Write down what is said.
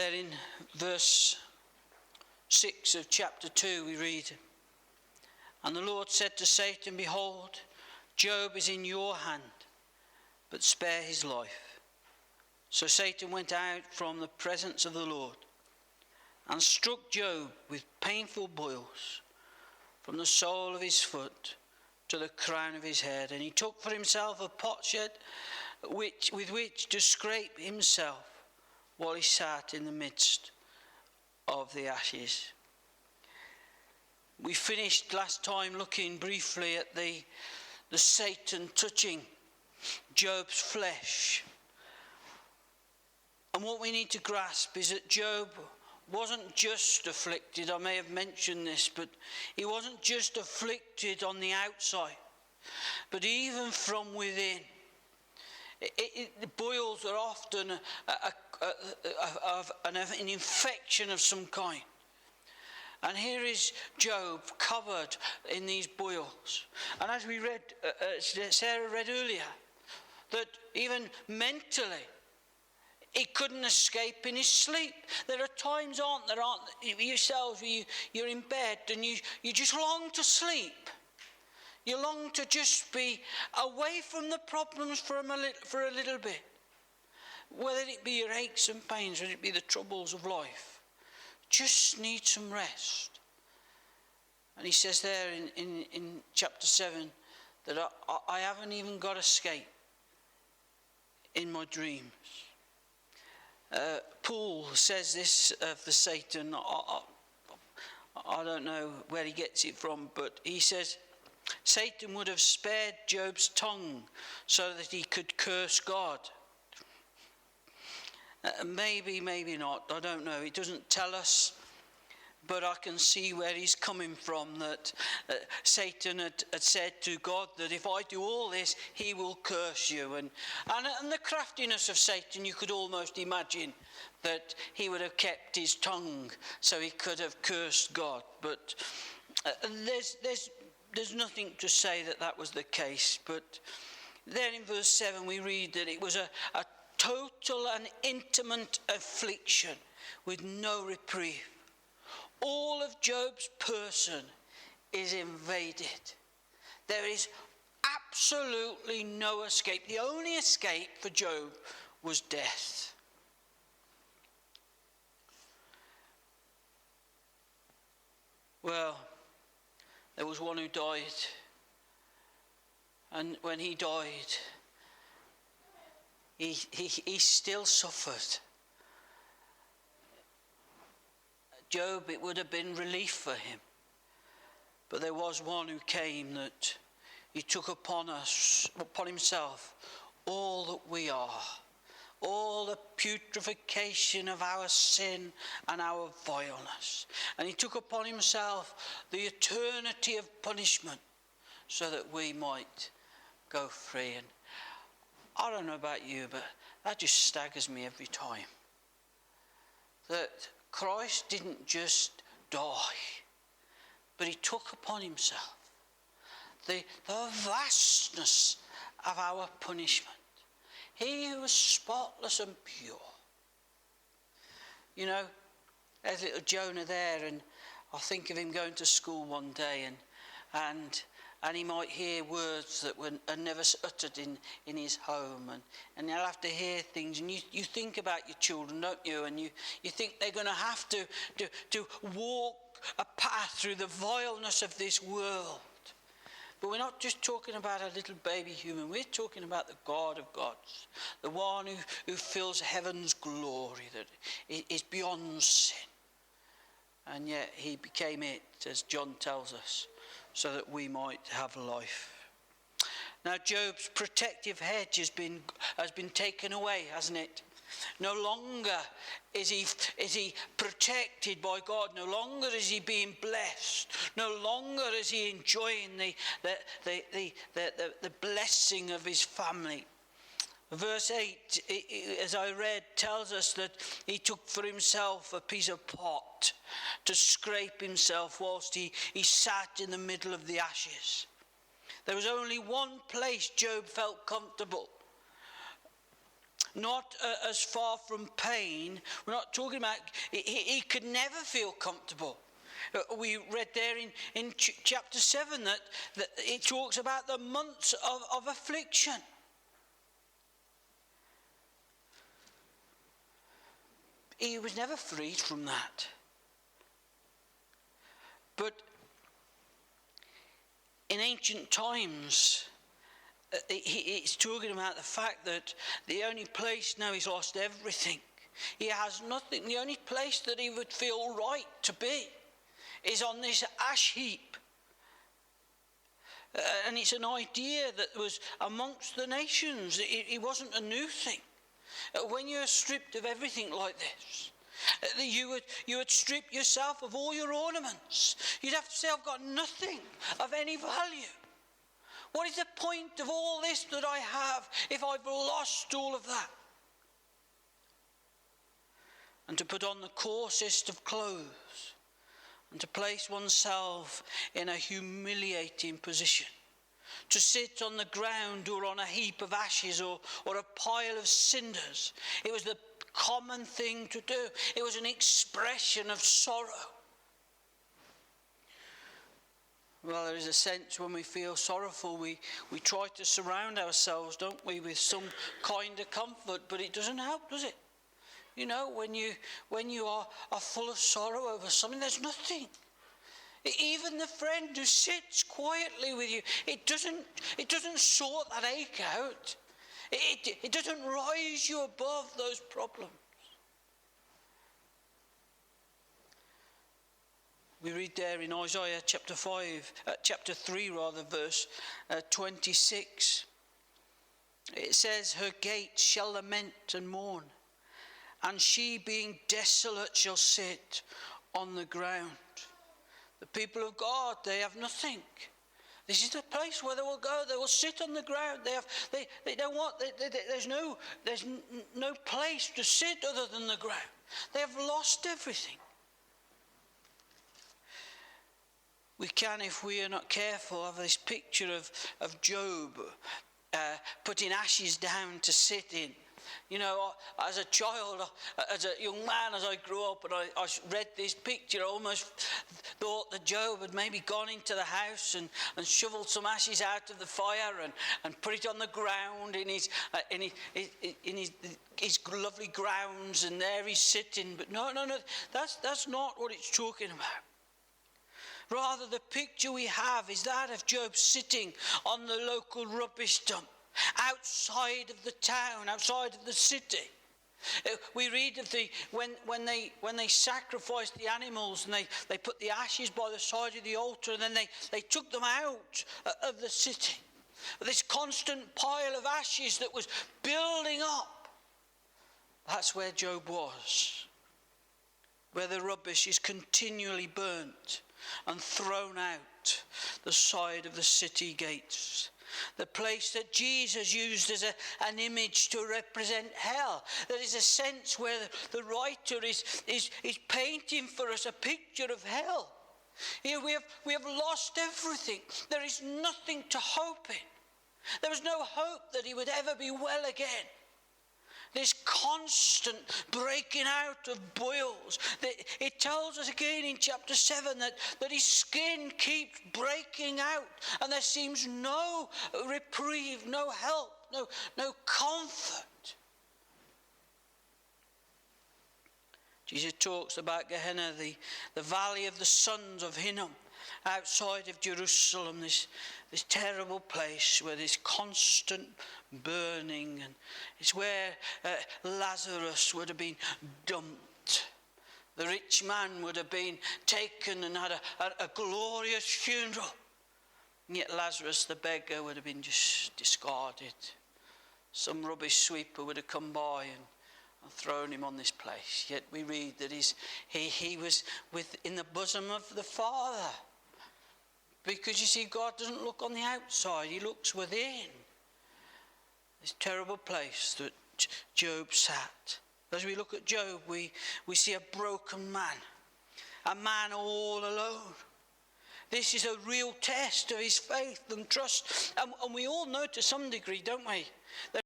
There in verse 6 of chapter 2 we read, "And the Lord said to Satan, Behold, Job is in your hand, but spare his life. So Satan went out from the presence of the Lord and struck Job with painful boils from the sole of his foot to the crown of his head. And he took for himself a potsherd with which to scrape himself while he sat in the midst of the ashes." We finished last time looking briefly at the Satan touching Job's flesh. And what we need to grasp is that Job wasn't just afflicted. I may have mentioned this, but he wasn't just afflicted on the outside, but even from within. The boils are often an infection of some kind. And here is Job covered in these boils. And as we read, Sarah read earlier, that even mentally, he couldn't escape in his sleep. There are times, aren't yourselves, where you're in bed and you just long to sleep. You long to just be away from the problems for a little bit. Whether it be your aches and pains, whether it be the troubles of life. Just need some rest. And he says there in chapter 7 that I haven't even got escape in my dreams. Paul says this of the Satan. I don't know where he gets it from, but he says Satan would have spared Job's tongue so that he could curse God. Maybe not. I don't know. It doesn't tell us, but I can see where he's coming from. That Satan had said to God that if I do all this, he will curse you. And the craftiness of Satan, you could almost imagine that he would have kept his tongue so he could have cursed God. But there's nothing to say that was the case. But there in verse 7 we read that it was a total and intimate affliction with no reprieve. All of Job's person is invaded. There is absolutely no escape. The only escape for Job was death. Well, there was one who died, and when he died, he still suffered. Job, it would have been relief for him. But there was one who came that he took upon himself all that we are, all the putrefaction of our sin and our vileness. And he took upon himself the eternity of punishment so that we might go free. And I don't know about you, but that just staggers me every time. That Christ didn't just die, but he took upon himself the vastness of our punishment. He who was spotless and pure. You know, there's little Jonah there, and I think of him going to school one day, and he might hear words that are never uttered in his home, and he'll have to hear things, and you think about your children, don't you? And you think they're going to have to walk a path through the vileness of this world. But we're not just talking about a little baby human. We're talking about the God of gods, the one who fills heaven's glory, that is beyond sin. And yet he became it, as John tells us, so that we might have life. Now Job's protective hedge has been taken away, hasn't it? No longer is he protected by God. No longer is he being blessed. No longer is he enjoying the blessing of his family. Verse 8, as I read, tells us that he took for himself a piece of pot to scrape himself whilst he sat in the middle of the ashes. There was only one place Job felt comfortable. not as far from pain. We're not talking about, he could never feel comfortable. We read there in chapter 7 that it talks about the months of affliction. He was never freed from that. But in ancient times, it's talking about the fact that the only place now he's lost everything. He has nothing. The only place that he would feel right to be is on this ash heap. And it's an idea that was amongst the nations. It wasn't a new thing. When you're stripped of everything like this, you would strip yourself of all your ornaments. You'd have to say, I've got nothing of any value. What is the point of all this that I have if I've lost all of that? And to put on the coarsest of clothes, and to place oneself in a humiliating position, to sit on the ground or on a heap of ashes or a pile of cinders. It was the common thing to do. It was an expression of sorrow. Well, there is a sense when we feel sorrowful, we try to surround ourselves, don't we, with some kind of comfort, but it doesn't help, does it? You know, when you are full of sorrow over something, there's nothing. Even the friend who sits quietly with you, it doesn't sort that ache out. It doesn't rise you above those problems. We read there in Isaiah chapter 3, verse 26. It says, her gates shall lament and mourn, and she being desolate shall sit on the ground. The people of God, they have nothing. This is the place where they will go. They will sit on the ground. They don't want. There's no place to sit other than the ground. They have lost everything. We can, if we are not careful, have this picture of Job putting ashes down to sit in. You know, as a child, as a young man, as I grew up and I read this picture, I almost thought that Job had maybe gone into the house and shoveled some ashes out of the fire and put it on the ground in his lovely grounds, and there he's sitting. But no, that's not what it's talking about. Rather, the picture we have is that of Job sitting on the local rubbish dump, outside of the town, outside of the city. We read of when they sacrificed the animals and they put the ashes by the side of the altar, and then they took them out of the city. This constant pile of ashes that was building up. That's where Job was, where the rubbish is continually burnt and thrown out the side of the city gates. The place that Jesus used as an image to represent hell. There is a sense where the writer is painting for us a picture of hell. Here we have lost everything. There is nothing to hope in. There was no hope that he would ever be well again. This constant breaking out of boils. It tells us again in chapter 7 that his skin keeps breaking out, and there seems no reprieve, no help, no comfort. Jesus talks about Gehenna, the valley of the sons of Hinnom, outside of Jerusalem, this terrible place where there's constant burning, and it's where Lazarus would have been dumped. The rich man would have been taken and had a glorious funeral, and yet Lazarus the beggar would have been just discarded. Some rubbish sweeper would have come by and thrown him on this place. Yet we read that he was in the bosom of the Father. Because you see, God doesn't look on the outside, he looks within. This terrible place that Job sat. As we look at Job, we see a broken man. A man all alone. This is a real test of his faith and trust. And we all know to some degree, don't we, that